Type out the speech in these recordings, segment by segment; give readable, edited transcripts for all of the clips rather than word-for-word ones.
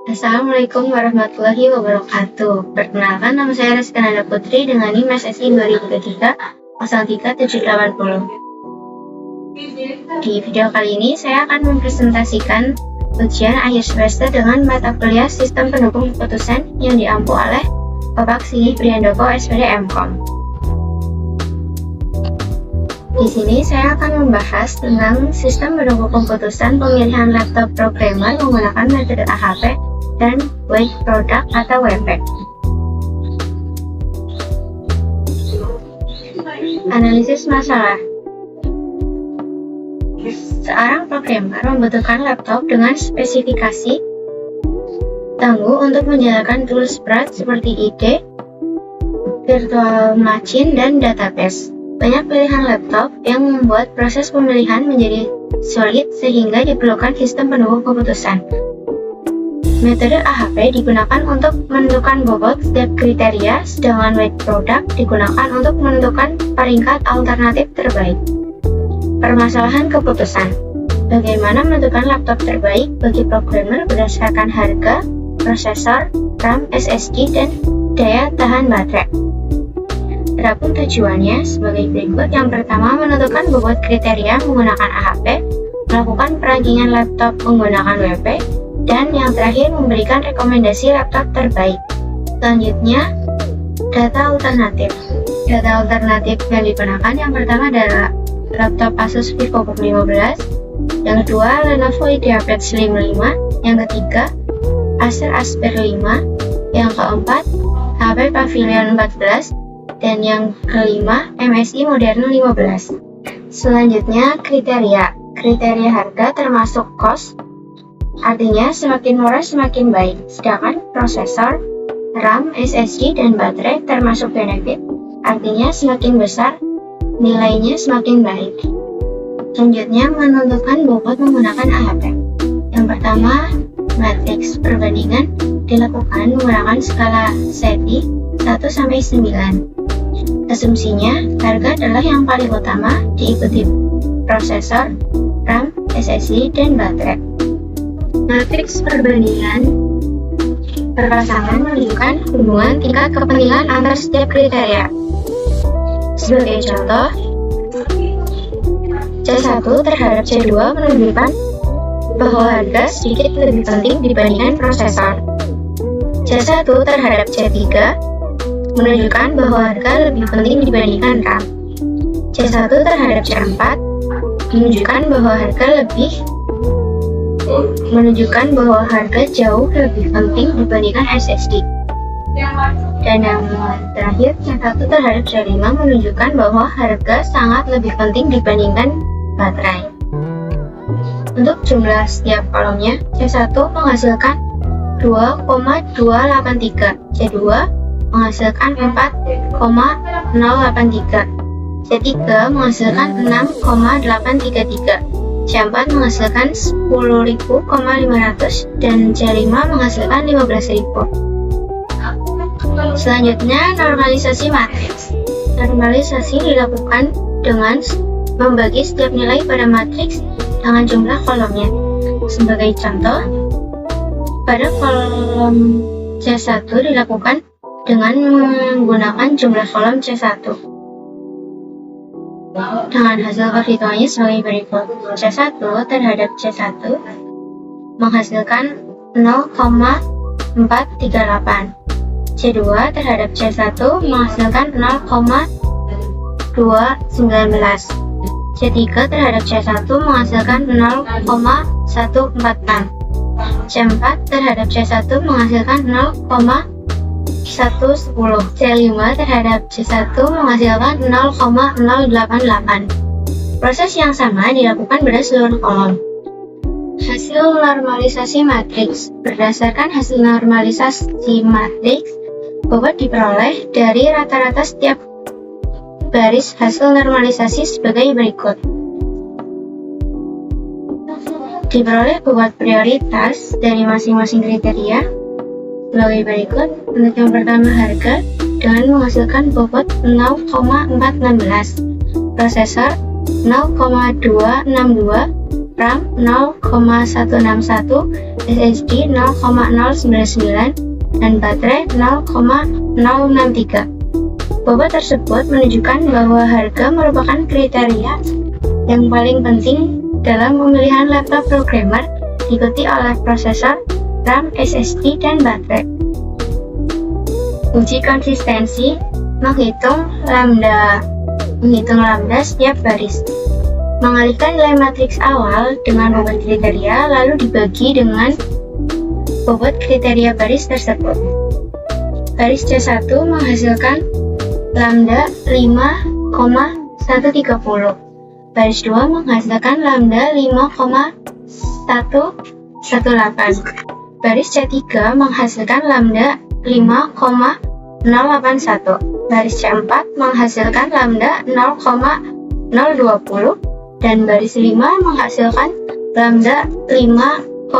Assalamualaikum warahmatullahi wabarakatuh. Perkenalkan, nama saya Rizky Nanda Putri dengan NIM SSI 2023 03780. Di video kali ini saya akan mempresentasikan ujian akhir semester dengan mata kuliah Sistem Pendukung Keputusan yang diampu oleh Bapak Sigi Prihandoko SPD MKom. Di sini saya akan membahas tentang sistem pendukung keputusan pemilihan laptop programmer menggunakan metode AHP dan Wake Product atau WP. Analisis masalah. Seorang programmer membutuhkan laptop dengan spesifikasi tangguh untuk menjalankan tools berat seperti IDE, virtual machine, dan database. Banyak pilihan laptop yang membuat proses pemilihan menjadi sulit sehingga diperlukan sistem pendukung keputusan. Metode AHP digunakan untuk menentukan bobot setiap kriteria, sedangkan Wake Product digunakan untuk menentukan peringkat alternatif terbaik. Permasalahan keputusan. Bagaimana menentukan laptop terbaik bagi programmer berdasarkan harga, prosesor, RAM, SSD, dan daya tahan baterai. Adapun tujuannya sebagai berikut. Yang pertama, menentukan bobot kriteria menggunakan AHP, melakukan perankingan laptop menggunakan WP, dan yang terakhir memberikan rekomendasi laptop terbaik. Selanjutnya, data alternatif. Data alternatif yang digunakan yang pertama adalah laptop Asus VivoBook 15, yang kedua Lenovo IdeaPad Slim 5, yang ketiga Acer Aspire 5, yang keempat HP Pavilion 14, dan yang kelima MSI Moderno 15. Selanjutnya kriteria. Kriteria harga termasuk cost, artinya semakin murah semakin baik. Sedangkan prosesor, RAM, SSD, dan baterai termasuk benefit, artinya semakin besar nilainya semakin baik. Selanjutnya menentukan bobot menggunakan AHP. Yang pertama, matriks perbandingan dilakukan menggunakan skala SETI 1-9. Asumsinya, harga adalah yang paling utama, diikuti prosesor, RAM, SSD, dan baterai. Matriks perbandingan berpasangan menunjukkan hubungan tingkat kepentingan antar setiap kriteria. Sebagai contoh, C1 terhadap C2 menunjukkan bahwa harga sedikit lebih penting dibandingkan prosesor. C1 terhadap C3 menunjukkan bahwa harga lebih penting dibandingkan RAM. C1 terhadap C4 menunjukkan bahwa harga jauh lebih penting dibandingkan SSD. Dan yang terakhir, C1 terhadap C5 menunjukkan bahwa harga sangat lebih penting dibandingkan baterai. Untuk jumlah setiap kolomnya, C1 menghasilkan 2,283, C2 menghasilkan 4,083, C3 menghasilkan 6,833, C4 menghasilkan 10.500, dan C5 menghasilkan 15.000. Selanjutnya, normalisasi matriks. Normalisasi dilakukan dengan membagi setiap nilai pada matriks dengan jumlah kolomnya. Sebagai contoh, pada kolom C1 dilakukan dengan menggunakan jumlah kolom C1. Dengan hasil perhitungannya sebagai berikut. C1 terhadap C1 menghasilkan 0,438. C2 terhadap C1 menghasilkan 0,219. C3 terhadap C1 menghasilkan 0,146. C4 terhadap C1 menghasilkan 0,110. C5 terhadap C1 menghasilkan 0,088. Proses yang sama dilakukan pada seluruh kolom. Hasil normalisasi matriks. Berdasarkan hasil normalisasi matriks, bobot diperoleh dari rata-rata setiap baris hasil normalisasi sebagai berikut. Diperoleh bobot prioritas dari masing-masing kriteria sebagai berikut. Untuk yang pertama, harga dengan menghasilkan bobot 0,416, prosesor 0,262, RAM 0,161, SSD 0,099, dan baterai 0,063. Bobot tersebut menunjukkan bahwa harga merupakan kriteria yang paling penting dalam pemilihan laptop programmer, diikuti oleh prosesor, RAM, SSD, dan baterai. Uji konsistensi menghitung lambda setiap baris. Mengalihkan nilai matriks awal dengan bobot kriteria, lalu dibagi dengan bobot kriteria baris tersebut. Baris C1 menghasilkan lambda 5,130. Baris 2 menghasilkan lambda 5,118. Baris C3 menghasilkan lambda 5,081. Baris C4 menghasilkan lambda 0,020. Dan baris 5 menghasilkan lambda 5,016.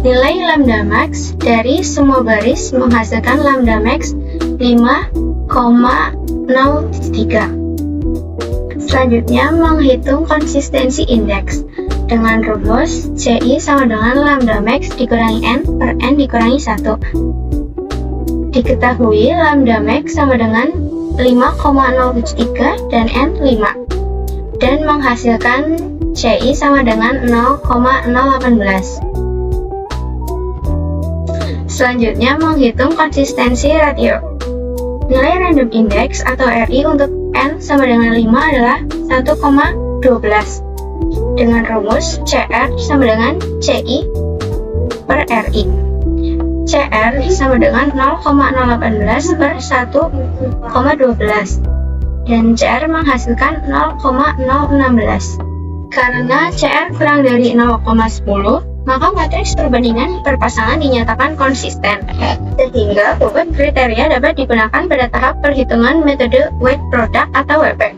Nilai lambda max dari semua baris menghasilkan lambda max 5,03. Selanjutnya, menghitung konsistensi indeks dengan rumus CI sama dengan lambda max dikurangi N per N dikurangi 1. Diketahui lambda max sama dengan 5,073 dan N 5, dan menghasilkan CI sama dengan 0,018. Selanjutnya, menghitung konsistensi ratio. Nilai random index atau RI untuk N sama dengan 5 adalah 1,12 dengan rumus CR sama dengan CI per RI. CR sama dengan 0,018 per 1,12 dan CR menghasilkan 0,016. Karena CR kurang dari 0,10, maka matriks perbandingan perpasangan dinyatakan konsisten, sehingga bobot kriteria dapat digunakan pada tahap perhitungan metode weight product atau WP.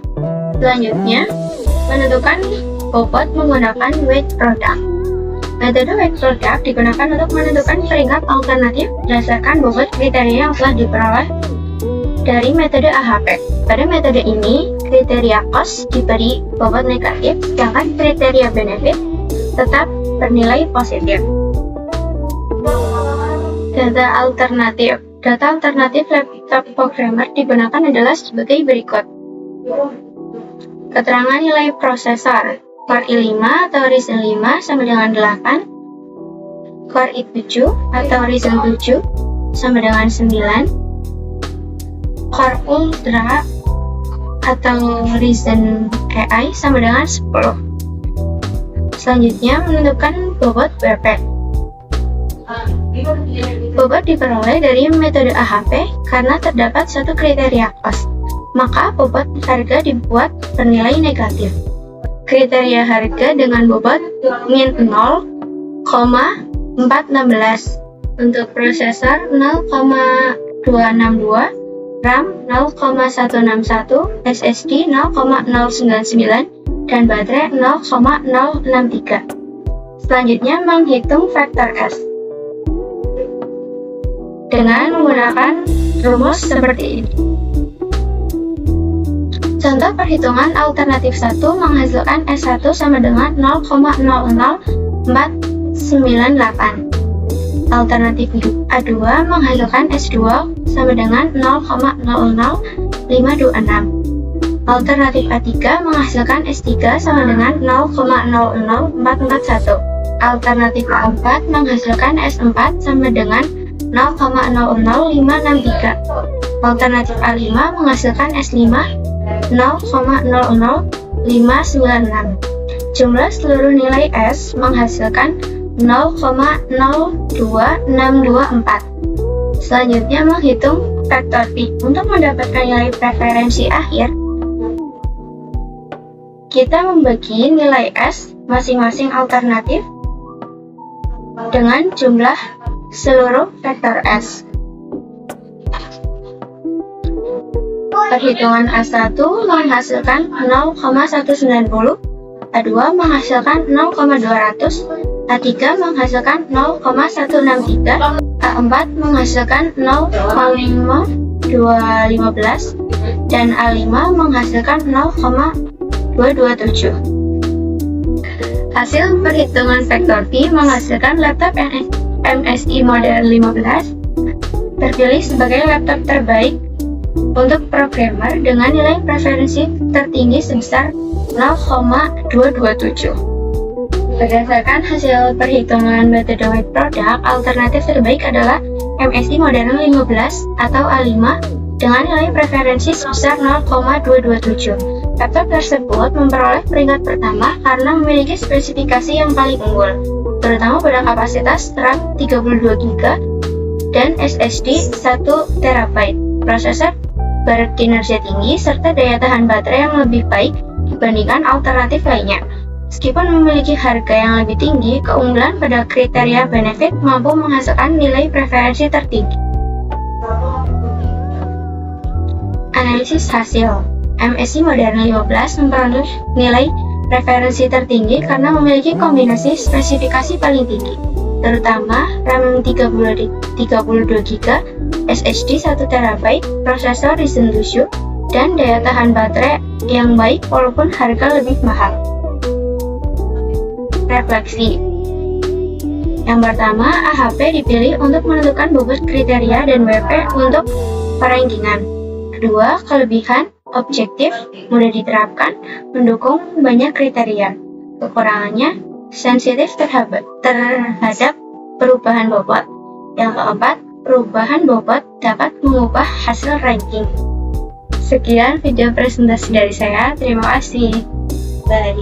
Selanjutnya, menentukan bobot menggunakan weight product. Metode weight product digunakan untuk menentukan peringkat alternatif berdasarkan bobot kriteria yang telah diperoleh dari metode AHP. Pada metode ini, kriteria cost diberi bobot negatif, sedangkan kriteria benefit tetap bernilai positif. Data alternatif. Data alternatif laptop programmer digunakan adalah sebagai berikut. Keterangan nilai prosesor. Core i5 atau Ryzen 5 sama dengan 8. Core i7 atau Ryzen 7 sama dengan 9. Core Ultra atau Ryzen AI sama dengan 10. Selanjutnya, menentukan bobot WP. Bobot diperoleh dari metode AHP karena terdapat satu kriteria cost, maka bobot harga dibuat bernilai negatif. Kriteria harga dengan bobot min 0,416 untuk prosesor 0,262, RAM 0,161, SSD 0,099, dan baterai 0,063. Selanjutnya, menghitung faktor S dengan menggunakan rumus seperti ini. Contoh perhitungan alternatif 1 menghasilkan S1 sama dengan 0,00498. Alternatif A2 menghasilkan S2 sama dengan 0,00526. Alternatif A3 menghasilkan S3 sama dengan 0,00441. Alternatif A4 menghasilkan S4 sama dengan 0,00563. Alternatif A5 menghasilkan S5 0,00596. Jumlah seluruh nilai S menghasilkan 0,02624. Selanjutnya, menghitung faktor P. Untuk mendapatkan nilai preferensi akhir, kita membagi nilai S masing-masing alternatif dengan jumlah seluruh vektor S. Perhitungan A1 menghasilkan 0,190, A2 menghasilkan 0,200, A3 menghasilkan 0,163, A4 menghasilkan 0,5, 215 dan A5 menghasilkan 0,227. Hasil perhitungan vektor P menghasilkan laptop MSI model 15 terpilih sebagai laptop terbaik untuk programmer dengan nilai preferensi tertinggi sebesar 0,227. Berdasarkan hasil perhitungan metode weight product, alternatif terbaik adalah MSI model 15 atau A5 dengan nilai preferensi sebesar 0,227. Laptop tersebut memperoleh peringkat pertama karena memiliki spesifikasi yang paling unggul, terutama pada kapasitas RAM 32GB dan SSD 1TB, prosesor berkinerja tinggi, serta daya tahan baterai yang lebih baik dibandingkan alternatif lainnya. Meskipun memiliki harga yang lebih tinggi, keunggulan pada kriteria benefit mampu menghasilkan nilai preferensi tertinggi. Analisis hasil. MSI model 15 memperoleh nilai preferensi tertinggi karena memiliki kombinasi spesifikasi paling tinggi, terutama RAM 32GB, SSD 1TB, prosesor Ryzen 7, dan daya tahan baterai yang baik walaupun harga lebih mahal. Refleksi. Yang pertama, AHP dipilih untuk menentukan bobot kriteria dan WP untuk perankingan. Kedua, kelebihan, objektif, mudah diterapkan, mendukung banyak kriteria. Kekurangannya, sensitif terhadap perubahan bobot. Yang keempat, perubahan bobot dapat mengubah hasil ranking. Sekian video presentasi dari saya. Terima kasih. Bye.